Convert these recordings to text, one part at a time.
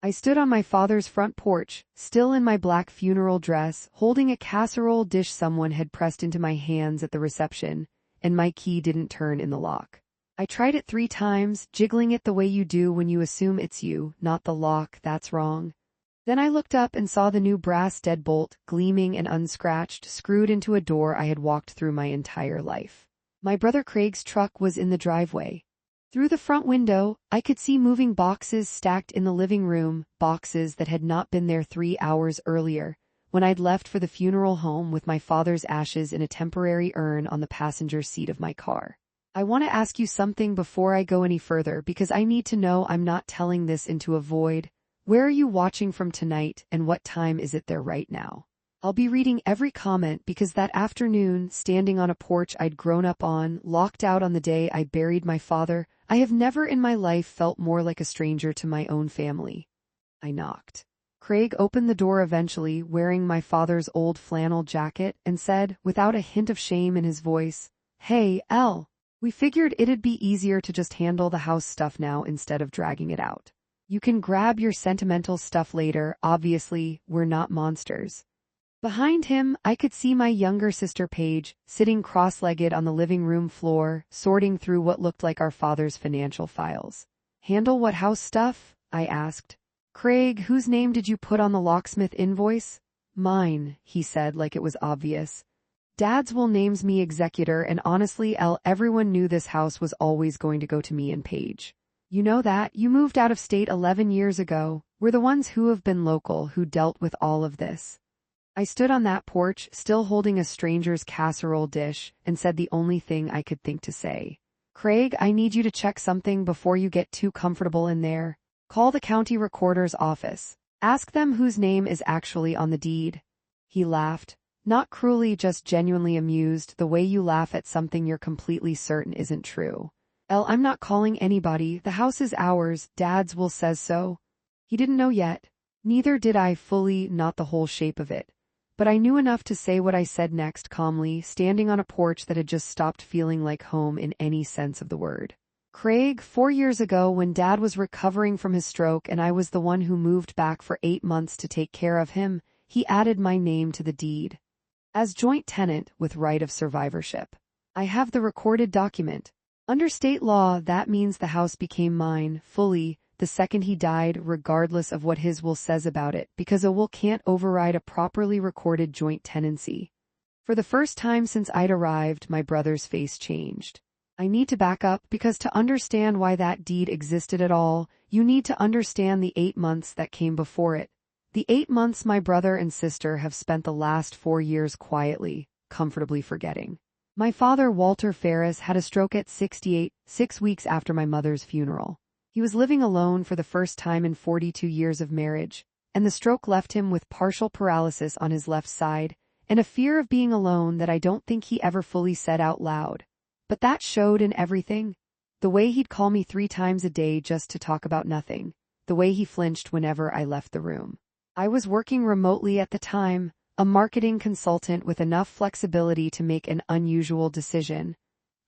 I stood on my father's front porch, still in my black funeral dress, holding a casserole dish someone had pressed into my hands at the reception, and my key didn't turn in the lock. I tried it 3 times, jiggling it the way you do when you assume it's you, not the lock that's wrong. Then I looked up and saw the new brass deadbolt, gleaming and unscratched, screwed into a door I had walked through my entire life. My brother Craig's truck was in the driveway. Through the front window, I could see moving boxes stacked in the living room, boxes that had not been there 3 hours earlier, when I'd left for the funeral home with my father's ashes in a temporary urn on the passenger seat of my car. I want to ask you something before I go any further because I need to know I'm not telling this into a void. Where are you watching from tonight and what time is it there right now? I'll be reading every comment because that afternoon, standing on a porch I'd grown up on, locked out on the day I buried my father, I have never in my life felt more like a stranger to my own family. I knocked. Craig opened the door eventually, wearing my father's old flannel jacket, and said, without a hint of shame in his voice, "Hey, Elle. We figured it'd be easier to just handle the house stuff now instead of dragging it out. You can grab your sentimental stuff later, obviously, we're not monsters." Behind him, I could see my younger sister Paige, sitting cross-legged on the living room floor, sorting through what looked like our father's financial files. "Handle what house stuff?" I asked. "Craig, whose name did you put on the locksmith invoice?" "Mine," he said like it was obvious. "Dad's will names me executor, and honestly, everyone knew this house was always going to go to me and Paige. You know that, you moved out of state 11 years ago. We're the ones who have been local who dealt with all of this." I stood on that porch, still holding a stranger's casserole dish, and said the only thing I could think to say. "Craig, I need you to check something before you get too comfortable in there. Call the county recorder's office. Ask them whose name is actually on the deed." He laughed. Not cruelly, just genuinely amused, the way you laugh at something you're completely certain isn't true. "I'm not calling anybody, the house is ours, Dad's will says so." He didn't know yet. Neither did I fully, not the whole shape of it. But I knew enough to say what I said next calmly, standing on a porch that had just stopped feeling like home in any sense of the word. "Craig, 4 years ago when Dad was recovering from his stroke and I was the one who moved back for 8 months to take care of him, he added my name to the deed. As joint tenant with right of survivorship. I have the recorded document. Under state law, that means the house became mine, fully, the second he died, regardless of what his will says about it, because a will can't override a properly recorded joint tenancy." For the first time since I'd arrived, my brother's face changed. "I need to back up because to understand why that deed existed at all, you need to understand the 8 months that came before it. The 8 months my brother and sister have spent the last 4 years quietly, comfortably forgetting. My father, Walter Ferris, had a stroke at 68, 6 weeks after my mother's funeral. He was living alone for the first time in 42 years of marriage, and the stroke left him with partial paralysis on his left side, and a fear of being alone that I don't think he ever fully said out loud. But that showed in everything. The way he'd call me 3 times a day just to talk about nothing, the way he flinched whenever I left the room. I was working remotely at the time, a marketing consultant with enough flexibility to make an unusual decision.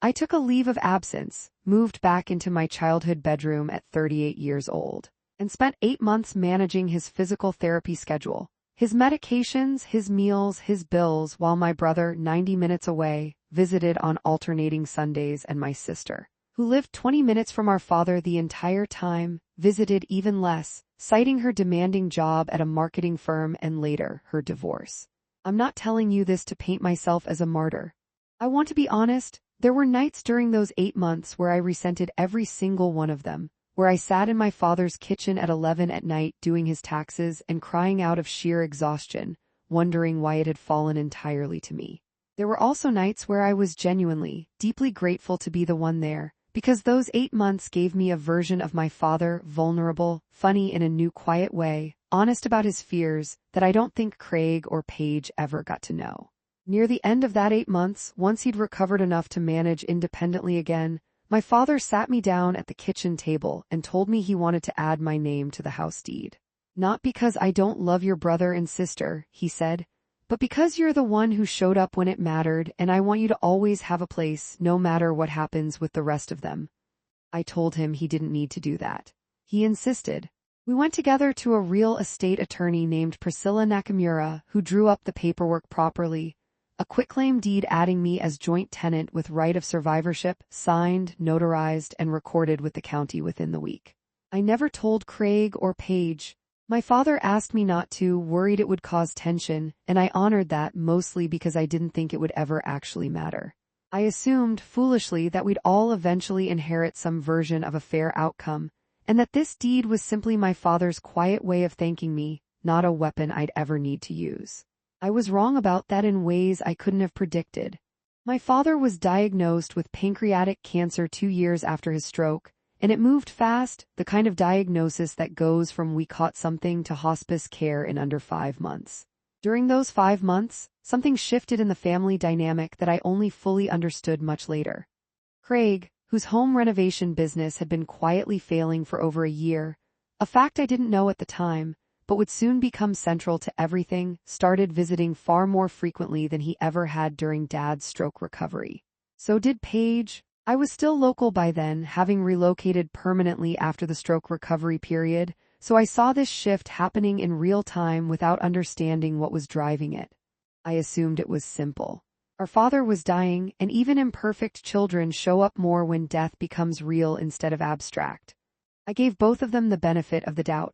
I took a leave of absence, moved back into my childhood bedroom at 38 years old, and spent 8 months managing his physical therapy schedule, his medications, his meals, his bills, while my brother, 90 minutes away, visited on alternating Sundays, and my sister, who lived 20 minutes from our father the entire time, visited even less, citing her demanding job at a marketing firm and later, her divorce. I'm not telling you this to paint myself as a martyr. I want to be honest, there were nights during those 8 months where I resented every single one of them, where I sat in my father's kitchen at 11 at night doing his taxes and crying out of sheer exhaustion, wondering why it had fallen entirely to me. There were also nights where I was genuinely, deeply grateful to be the one there, because those 8 months gave me a version of my father, vulnerable, funny in a new quiet way, honest about his fears, that I don't think Craig or Paige ever got to know. Near the end of that 8 months, once he'd recovered enough to manage independently again, my father sat me down at the kitchen table and told me he wanted to add my name to the house deed. "Not because I don't love your brother and sister," he said, "but because you're the one who showed up when it mattered, and I want you to always have a place, no matter what happens with the rest of them." I told him he didn't need to do that. He insisted. We went together to a real estate attorney named Priscilla Nakamura, who drew up the paperwork properly, a quitclaim deed adding me as joint tenant with right of survivorship, signed, notarized, and recorded with the county within the week. I never told Craig or Paige. My father asked me not to, worried it would cause tension, and I honored that mostly because I didn't think it would ever actually matter. I assumed, foolishly, that we'd all eventually inherit some version of a fair outcome, and that this deed was simply my father's quiet way of thanking me, not a weapon I'd ever need to use. I was wrong about that in ways I couldn't have predicted. My father was diagnosed with pancreatic cancer 2 years after his stroke, and it moved fast, the kind of diagnosis that goes from we caught something to hospice care in under 5 months. During those 5 months, something shifted in the family dynamic that I only fully understood much later. Craig, whose home renovation business had been quietly failing for over a year, a fact I didn't know at the time, but would soon become central to everything, started visiting far more frequently than he ever had during Dad's stroke recovery. So did Paige. I was still local by then, having relocated permanently after the stroke recovery period, so I saw this shift happening in real time without understanding what was driving it. I assumed it was simple. Our father was dying, and even imperfect children show up more when death becomes real instead of abstract. I gave both of them the benefit of the doubt.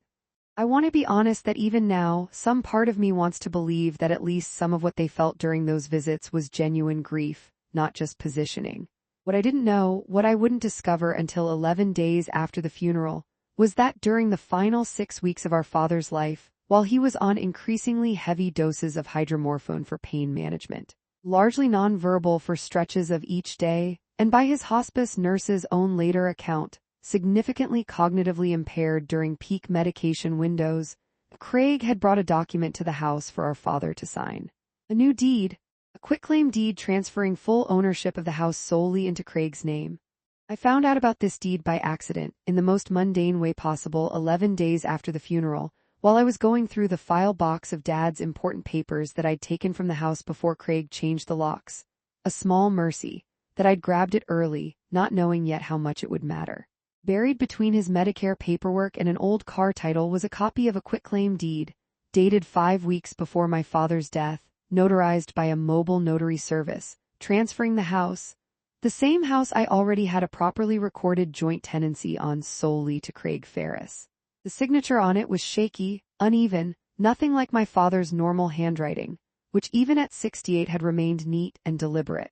I want to be honest that even now, some part of me wants to believe that at least some of what they felt during those visits was genuine grief, not just positioning. What I didn't know, what I wouldn't discover until 11 days after the funeral, was that during the final 6 weeks of our father's life, while he was on increasingly heavy doses of hydromorphone for pain management, largely nonverbal for stretches of each day, and by his hospice nurse's own later account, significantly cognitively impaired during peak medication windows, Craig had brought a document to the house for our father to sign. A new deed. A quitclaim deed transferring full ownership of the house solely into Craig's name. I found out about this deed by accident, in the most mundane way possible 11 days after the funeral, while I was going through the file box of Dad's important papers that I'd taken from the house before Craig changed the locks. A small mercy, that I'd grabbed it early, not knowing yet how much it would matter. Buried between his Medicare paperwork and an old car title was a copy of a quitclaim deed, dated 5 weeks before my father's death, notarized by a mobile notary service, transferring the house, the same house I already had a properly recorded joint tenancy on, solely to Craig Ferris. The signature on it was shaky, uneven, nothing like my father's normal handwriting, which even at 68 had remained neat and deliberate.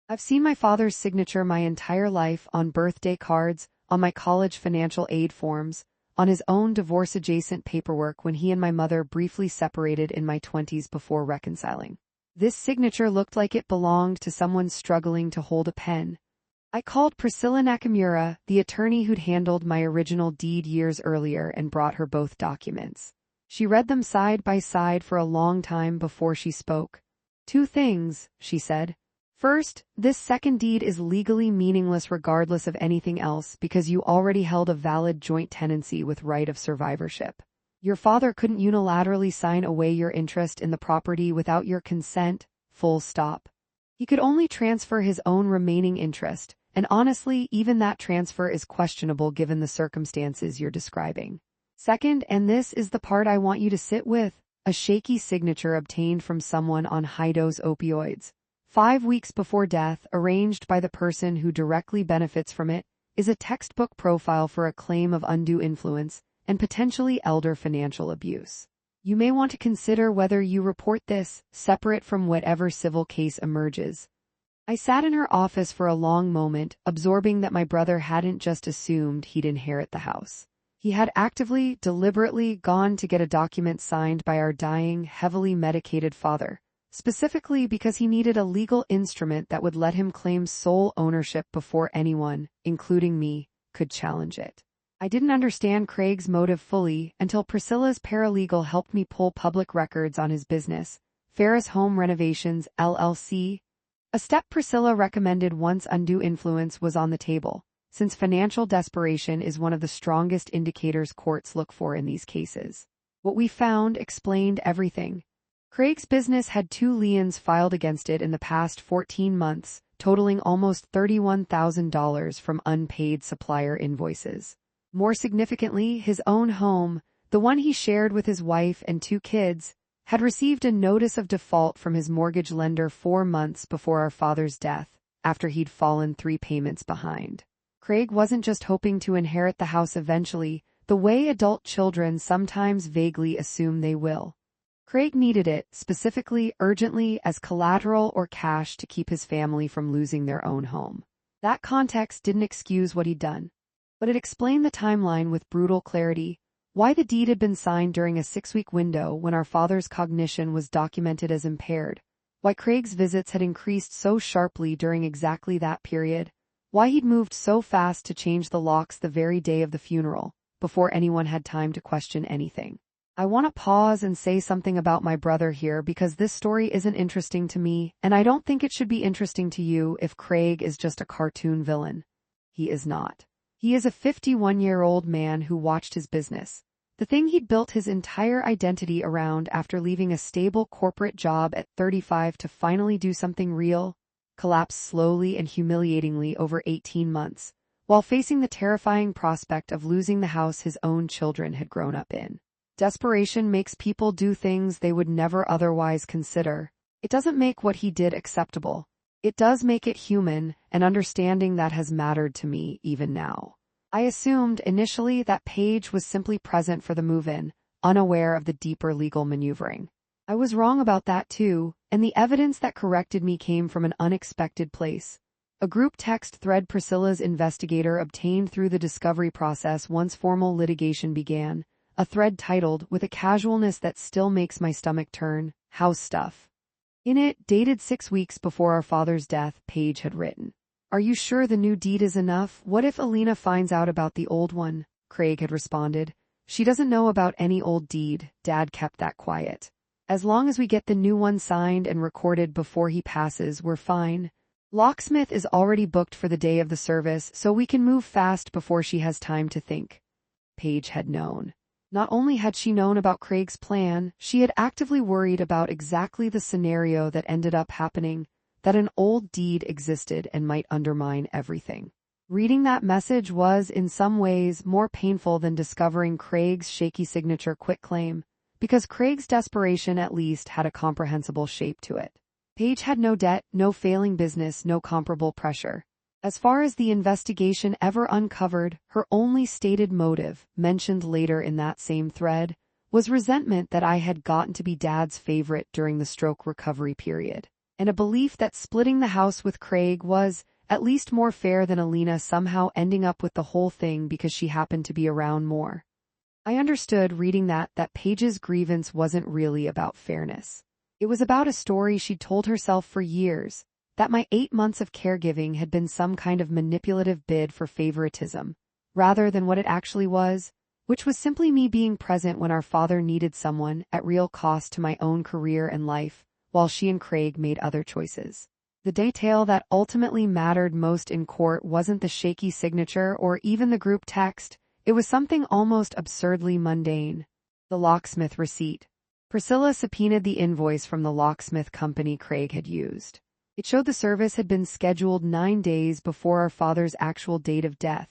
I've seen my father's signature my entire life on birthday cards, on my college financial aid forms, on his own divorce-adjacent paperwork when he and my mother briefly separated in my 20s before reconciling. This signature looked like it belonged to someone struggling to hold a pen. I called Priscilla Nakamura, the attorney who'd handled my original deed years earlier, and brought her both documents. She read them side by side for a long time before she spoke. 2 things, she said. First, this second deed is legally meaningless regardless of anything else because you already held a valid joint tenancy with right of survivorship. Your father couldn't unilaterally sign away your interest in the property without your consent, full stop. He could only transfer his own remaining interest, and honestly, even that transfer is questionable given the circumstances you're describing. Second, and this is the part I want you to sit with, a shaky signature obtained from someone on high-dose opioids. 5 weeks before death, arranged by the person who directly benefits from it, is a textbook profile for a claim of undue influence and potentially elder financial abuse. You may want to consider whether you report this, separate from whatever civil case emerges. I sat in her office for a long moment, absorbing that my brother hadn't just assumed he'd inherit the house. He had actively, deliberately gone to get a document signed by our dying, heavily medicated father, specifically because he needed a legal instrument that would let him claim sole ownership before anyone, including me, could challenge it. I didn't understand Craig's motive fully until Priscilla's paralegal helped me pull public records on his business, Ferris Home Renovations, LLC, a step Priscilla recommended once undue influence was on the table, since financial desperation is one of the strongest indicators courts look for in these cases. What we found explained everything. Craig's business had 2 liens filed against it in the past 14 months, totaling almost $31,000 from unpaid supplier invoices. More significantly, his own home, the one he shared with his wife and 2 kids, had received a notice of default from his mortgage lender 4 months before our father's death, after he'd fallen 3 payments behind. Craig wasn't just hoping to inherit the house eventually, the way adult children sometimes vaguely assume they will. Craig needed it, specifically, urgently, as collateral or cash to keep his family from losing their own home. That context didn't excuse what he'd done, but it explained the timeline with brutal clarity. Why the deed had been signed during a 6-week window when our father's cognition was documented as impaired. Why Craig's visits had increased so sharply during exactly that period. Why he'd moved so fast to change the locks the very day of the funeral, before anyone had time to question anything. I want to pause and say something about my brother here because this story isn't interesting to me, and I don't think it should be interesting to you if Craig is just a cartoon villain. He is not. He is a 51-year-old man who watched his business, the thing he'd built his entire identity around after leaving a stable corporate job at 35 to finally do something real, collapse slowly and humiliatingly over 18 months, while facing the terrifying prospect of losing the house his own children had grown up in. Desperation makes people do things they would never otherwise consider. It doesn't make what he did acceptable. It does make it human, and understanding that has mattered to me even now. I assumed initially that Paige was simply present for the move-in, unaware of the deeper legal maneuvering. I was wrong about that too, and the evidence that corrected me came from an unexpected place. A group text thread Priscilla's investigator obtained through the discovery process once formal litigation began, a thread titled, with a casualness that still makes my stomach turn, "House Stuff." In it, dated 6 weeks before our father's death, Paige had written, "Are you sure the new deed is enough? What if Alina finds out about the old one?" Craig had responded, "She doesn't know about any old deed. Dad kept that quiet. As long as we get the new one signed and recorded before he passes, we're fine. Locksmith is already booked for the day of the service, so we can move fast before she has time to think." Paige had known. Not only had she known about Craig's plan, she had actively worried about exactly the scenario that ended up happening, that an old deed existed and might undermine everything. Reading that message was, in some ways, more painful than discovering Craig's shaky signature quitclaim, because Craig's desperation at least had a comprehensible shape to it. Paige had no debt, no failing business, no comparable pressure. As far as the investigation ever uncovered, her only stated motive, mentioned later in that same thread, was resentment that I had gotten to be Dad's favorite during the stroke recovery period, and a belief that splitting the house with Craig was, at least, more fair than Alina somehow ending up with the whole thing because she happened to be around more. I understood reading that Paige's grievance wasn't really about fairness. It was about a story she'd told herself for years, that my 8 months of caregiving had been some kind of manipulative bid for favoritism, rather than what it actually was, which was simply me being present when our father needed someone, at real cost to my own career and life, while she and Craig made other choices. The detail that ultimately mattered most in court wasn't the shaky signature or even the group text. It was something almost absurdly mundane. The locksmith receipt. Priscilla subpoenaed the invoice from the locksmith company Craig had used. It showed the service had been scheduled 9 days before our father's actual date of death,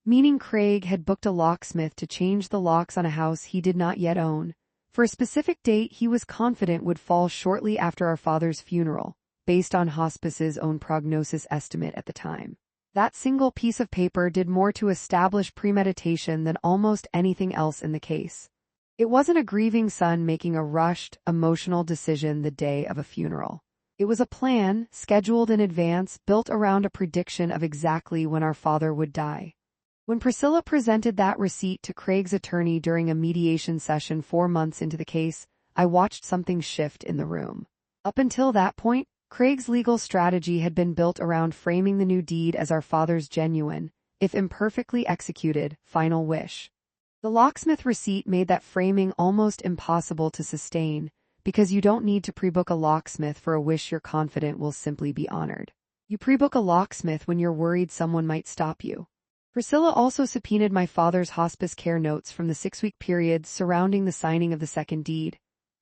meaning Craig had booked a locksmith to change the locks on a house he did not yet own, for a specific date he was confident would fall shortly after our father's funeral, based on hospice's own prognosis estimate at the time. That single piece of paper did more to establish premeditation than almost anything else in the case. It wasn't a grieving son making a rushed, emotional decision the day of a funeral. It was a plan, scheduled in advance, built around a prediction of exactly when our father would die. When Priscilla presented that receipt to Craig's attorney during a mediation session 4 months into the case, I watched something shift in the room. Up until that point, Craig's legal strategy had been built around framing the new deed as our father's genuine, if imperfectly executed, final wish. The locksmith receipt made that framing almost impossible to sustain, because you don't need to pre-book a locksmith for a wish you're confident will simply be honored. You pre-book a locksmith when you're worried someone might stop you. Priscilla also subpoenaed my father's hospice care notes from the 6-week period surrounding the signing of the second deed,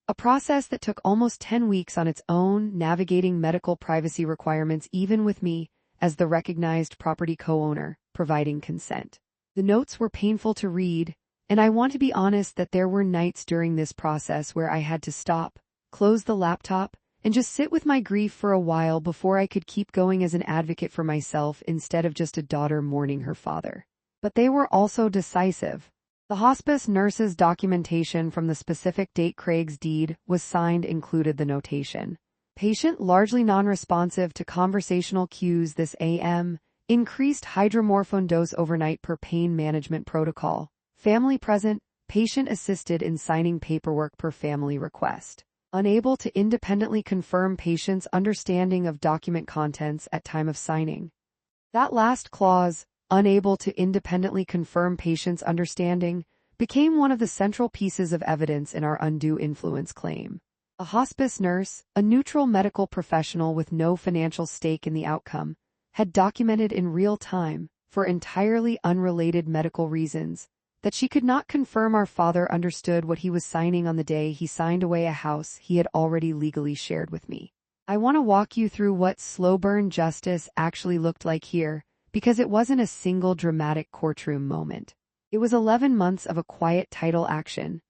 a process that took almost 10 weeks on its own, navigating medical privacy requirements even with me, as the recognized property co-owner, providing consent. The notes were painful to read, and I want to be honest that there were nights during this process where I had to stop, close the laptop, and just sit with my grief for a while before I could keep going as an advocate for myself instead of just a daughter mourning her father. But they were also decisive. The hospice nurse's documentation from the specific date Craig's deed was signed included the notation. Patient largely non-responsive to conversational cues this AM, increased hydromorphone dose overnight per pain management protocol. Family present, patient assisted in signing paperwork per family request. Unable to independently confirm patient's understanding of document contents at time of signing. That last clause, unable to independently confirm patient's understanding, became one of the central pieces of evidence in our undue influence claim. A hospice nurse, a neutral medical professional with no financial stake in the outcome, had documented in real time, for entirely unrelated medical reasons, that she could not confirm our father understood what he was signing on the day he signed away a house he had already legally shared with me. I want to walk you through what slow burn justice actually looked like here, because it wasn't a single dramatic courtroom moment. It was 11 months of a quiet title action,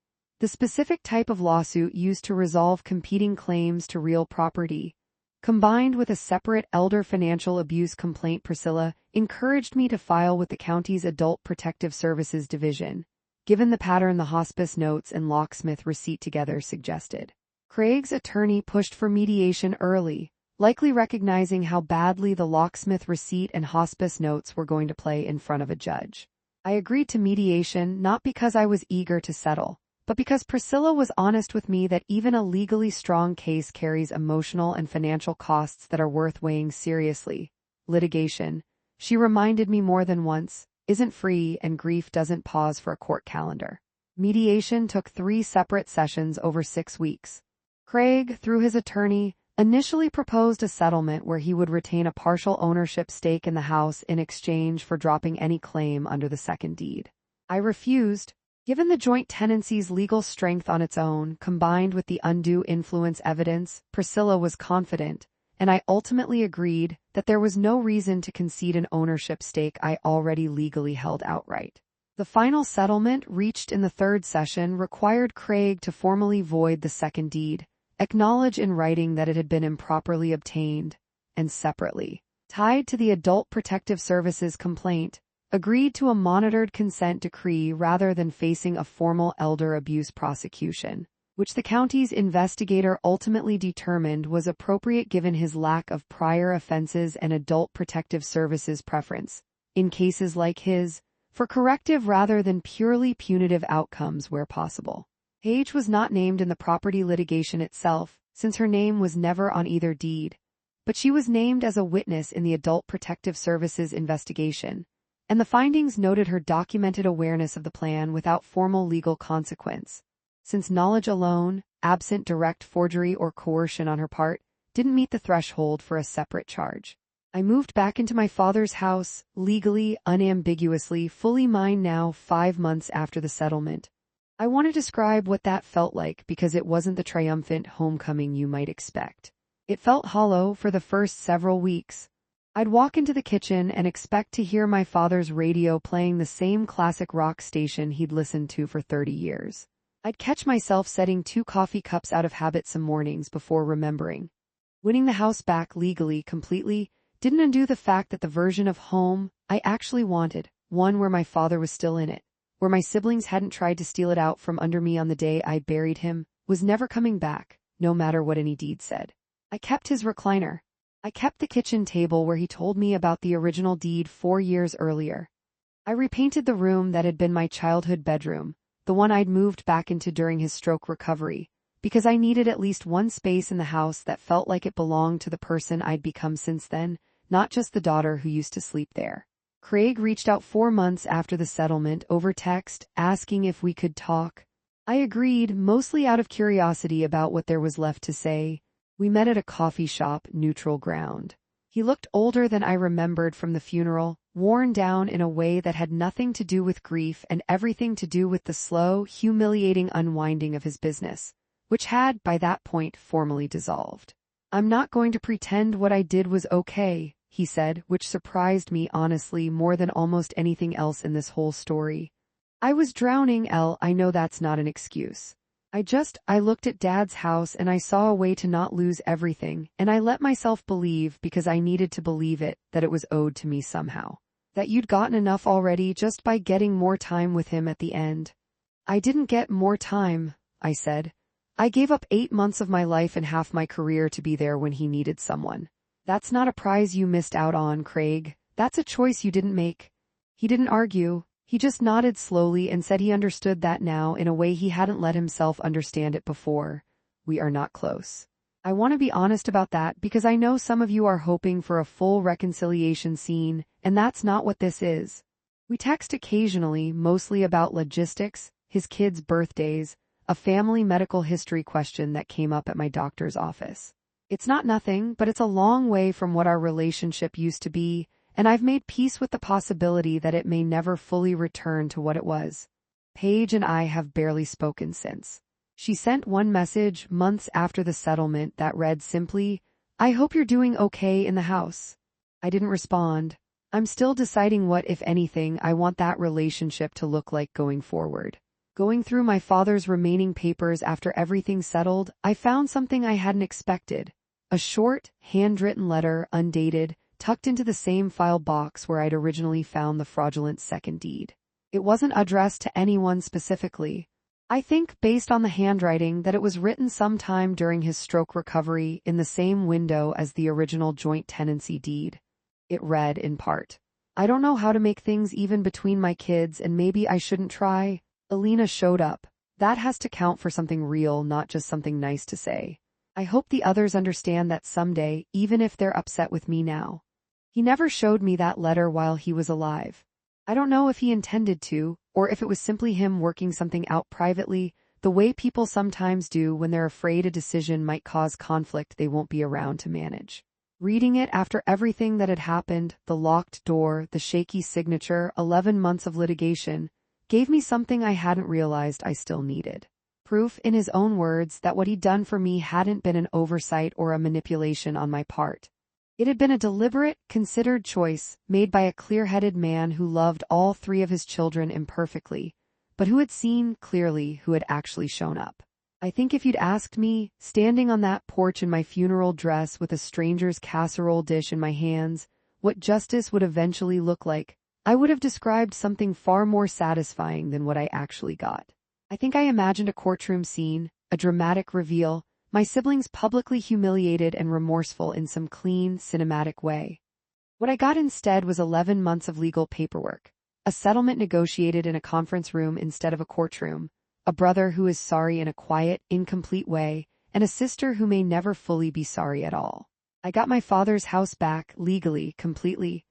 the specific type of lawsuit used to resolve competing claims to real property. Combined with a separate elder financial abuse complaint, Priscilla encouraged me to file with the county's Adult Protective Services Division, given the pattern the hospice notes and locksmith receipt together suggested. Craig's attorney pushed for mediation early, likely recognizing how badly the locksmith receipt and hospice notes were going to play in front of a judge. I agreed to mediation not because I was eager to settle, but because Priscilla was honest with me that even a legally strong case carries emotional and financial costs that are worth weighing seriously. Litigation, she reminded me more than once, isn't free and grief doesn't pause for a court calendar. Mediation took 3 separate sessions over 6 weeks. Craig, through his attorney, initially proposed a settlement where he would retain a partial ownership stake in the house in exchange for dropping any claim under the second deed. I refused. Given the joint tenancy's legal strength on its own, combined with the undue influence evidence, Priscilla was confident, and I ultimately agreed that there was no reason to concede an ownership stake I already legally held outright. The final settlement, reached in the 3rd session, required Craig to formally void the second deed, acknowledge in writing that it had been improperly obtained, and separately, tied to the Adult Protective Services complaint, agreed to a monitored consent decree rather than facing a formal elder abuse prosecution, which the county's investigator ultimately determined was appropriate given his lack of prior offenses and Adult Protective Services preference, in cases like his, for corrective rather than purely punitive outcomes where possible. Paige was not named in the property litigation itself, since her name was never on either deed, but she was named as a witness in the Adult Protective Services investigation, and the findings noted her documented awareness of the plan without formal legal consequence, since knowledge alone, absent direct forgery or coercion on her part, didn't meet the threshold for a separate charge. I moved back into my father's house, legally, unambiguously, fully mine now 5 months after the settlement. I want to describe what that felt like because it wasn't the triumphant homecoming you might expect. It felt hollow for the first several weeks. I'd walk into the kitchen and expect to hear my father's radio playing the same classic rock station he'd listened to for 30 years. I'd catch myself setting 2 coffee cups out of habit some mornings before remembering. Winning the house back legally completely didn't undo the fact that the version of home I actually wanted, one where my father was still in it, where my siblings hadn't tried to steal it out from under me on the day I buried him, was never coming back, no matter what any deed said. I kept his recliner. I kept the kitchen table where he told me about the original deed 4 years earlier. I repainted the room that had been my childhood bedroom, the one I'd moved back into during his stroke recovery, because I needed at least one space in the house that felt like it belonged to the person I'd become since then, not just the daughter who used to sleep there. Craig reached out 4 months after the settlement over text, asking if we could talk. I agreed, mostly out of curiosity about what there was left to say. We met at a coffee shop, neutral ground. He looked older than I remembered from the funeral, worn down in a way that had nothing to do with grief and everything to do with the slow, humiliating unwinding of his business, which had, by that point, formally dissolved. "I'm not going to pretend what I did was okay," he said, which surprised me honestly more than almost anything else in this whole story. I was drowning, Elle. I know that's not an excuse. I looked at Dad's house and I saw a way to not lose everything, and I let myself believe, because I needed to believe it, that it was owed to me somehow. That you'd gotten enough already just by getting more time with him at the end. I didn't get more time, I said. I gave up 8 months of my life and half my career to be there when he needed someone. That's not a prize you missed out on, Craig. That's a choice you didn't make. He didn't argue. He just nodded slowly and said he understood that now in a way he hadn't let himself understand it before. We are not close. I want to be honest about that because I know some of you are hoping for a full reconciliation scene, and that's not what this is. We text occasionally, mostly about logistics, his kids' birthdays, a family medical history question that came up at my doctor's office. It's not nothing, but it's a long way from what our relationship used to be, and I've made peace with the possibility that it may never fully return to what it was. Paige and I have barely spoken since. She sent one message months after the settlement that read simply, "I hope you're doing okay in the house." I didn't respond. I'm still deciding what, if anything, I want that relationship to look like going forward. Going through my father's remaining papers after everything's settled, I found something I hadn't expected. A short, handwritten letter, undated, tucked into the same file box where I'd originally found the fraudulent second deed. It wasn't addressed to anyone specifically. I think, based on the handwriting, that it was written sometime during his stroke recovery in the same window as the original joint tenancy deed. It read, in part, "I don't know how to make things even between my kids, and maybe I shouldn't try. Alina showed up. That has to count for something real, not just something nice to say. I hope the others understand that someday, even if they're upset with me now." He never showed me that letter while he was alive. I don't know if he intended to, or if it was simply him working something out privately, the way people sometimes do when they're afraid a decision might cause conflict they won't be around to manage. Reading it after everything that had happened, the locked door, the shaky signature, 11 months of litigation, gave me something I hadn't realized I still needed. Proof, in his own words, that what he'd done for me hadn't been an oversight or a manipulation on my part. It had been a deliberate, considered choice made by a clear-headed man who loved all 3 of his children imperfectly, but who had seen clearly, who had actually shown up. I think if you'd asked me, standing on that porch in my funeral dress with a stranger's casserole dish in my hands, what justice would eventually look like, I would have described something far more satisfying than what I actually got. I think I imagined a courtroom scene, a dramatic reveal, my siblings publicly humiliated and remorseful in some clean, cinematic way. What I got instead was 11 months of legal paperwork, a settlement negotiated in a conference room instead of a courtroom, a brother who is sorry in a quiet, incomplete way, and a sister who may never fully be sorry at all. I got my father's house back, legally, completely,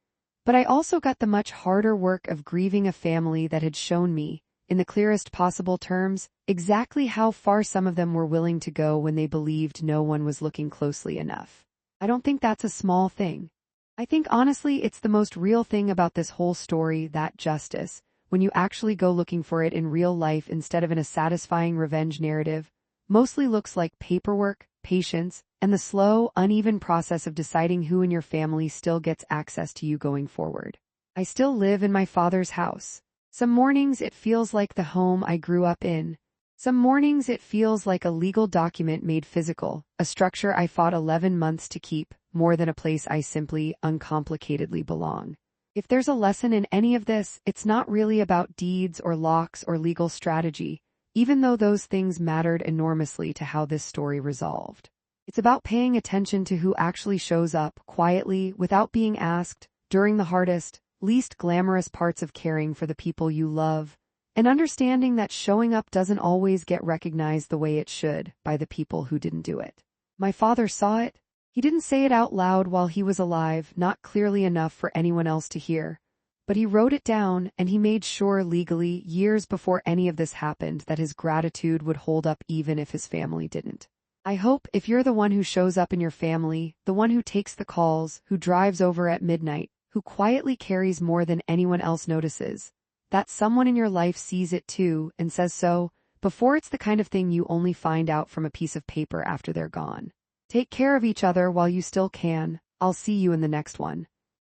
but I also got the much harder work of grieving a family that had shown me, in the clearest possible terms, exactly how far some of them were willing to go when they believed no one was looking closely enough. I don't think that's a small thing. I think honestly it's the most real thing about this whole story, that justice, when you actually go looking for it in real life instead of in a satisfying revenge narrative, mostly looks like paperwork, patience, and the slow, uneven process of deciding who in your family still gets access to you going forward. I still live in my father's house. Some mornings it feels like the home I grew up in. Some mornings it feels like a legal document made physical, a structure I fought 11 months to keep, more than a place I simply, uncomplicatedly belong. If there's a lesson in any of this, it's not really about deeds or locks or legal strategy, even though those things mattered enormously to how this story resolved. It's about paying attention to who actually shows up, quietly, without being asked, during the hardest, least glamorous parts of caring for the people you love, and understanding that showing up doesn't always get recognized the way it should by the people who didn't do it. My father saw it. He didn't say it out loud while he was alive, not clearly enough for anyone else to hear, but he wrote it down, and he made sure legally, years before any of this happened, that his gratitude would hold up even if his family didn't. I hope, if you're the one who shows up in your family, the one who takes the calls, who drives over at midnight, who quietly carries more than anyone else notices, that someone in your life sees it too and says so, before it's the kind of thing you only find out from a piece of paper after they're gone. Take care of each other while you still can. I'll see you in the next one.